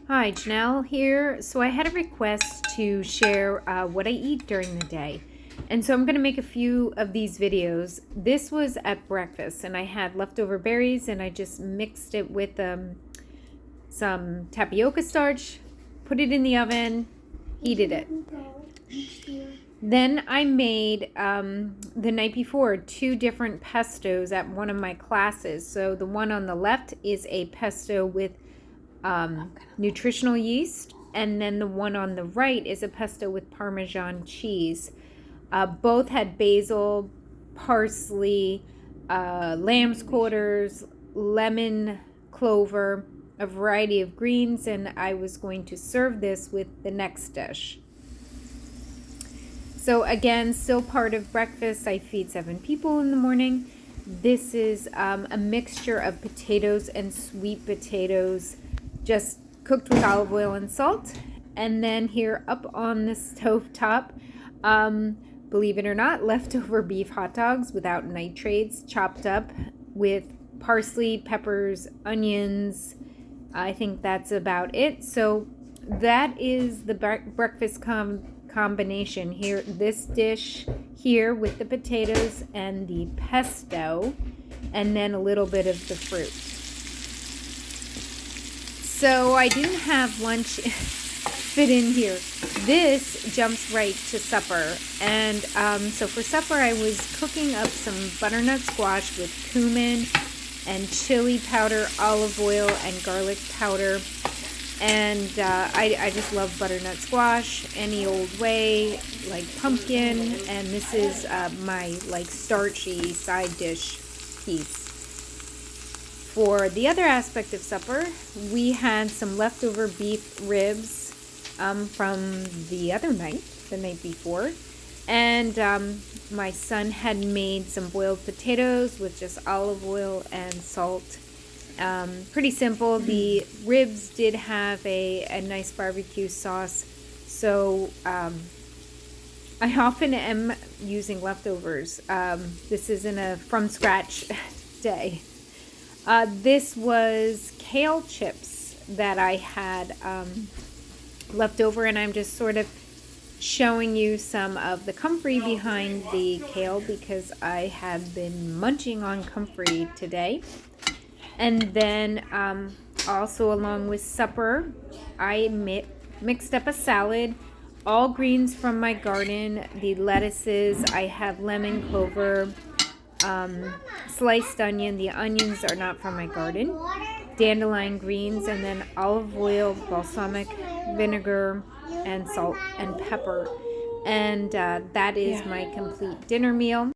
Hi, Janelle here. So I had a request to share what I eat during the day. And so I'm going to make a few of these videos. This was at breakfast and I had leftover berries and I just mixed it with some tapioca starch, put it in the oven, heated it. Then I made, the night before, 2 different pestos at one of my classes. So the one on the left is a pesto with nutritional yeast, and then the one on the right is a pesto with Parmesan cheese. Both had basil, parsley, lamb's quarters, lemon, clover, a variety of greens, and I was going to serve this with the next dish. So again, still part of breakfast. I feed 7 people in the morning. This is a mixture of potatoes and sweet potatoes, just cooked with olive oil and salt. And then here up on the stove top, believe it or not, leftover beef hot dogs without nitrates, chopped up with parsley, peppers, onions. I think that's about it. So that is the breakfast combination here. This dish here with the potatoes and the pesto, and then a little bit of the fruit. So I didn't have lunch fit in here. This jumps right to supper. And so for supper, I was cooking up some butternut squash with cumin and chili powder, olive oil, and garlic powder. And I just love butternut squash any old way, like pumpkin. And this is my starchy side dish piece. For the other aspect of supper, we had some leftover beef ribs from the other night, the night before. And my son had made some boiled potatoes with just olive oil and salt. Pretty simple. The ribs did have a nice barbecue sauce. So I often am using leftovers. This isn't a from scratch day. This was kale chips that I had left over, and I'm just sort of showing you some of the comfrey behind the kale because I have been munching on comfrey today. And then also along with supper, I mixed up a salad, all greens from my garden, the lettuces, I have lemon, clover, sliced onion. The onions are not from my garden. Dandelion greens, and then olive oil, balsamic vinegar, and salt and pepper. And that is my complete dinner meal.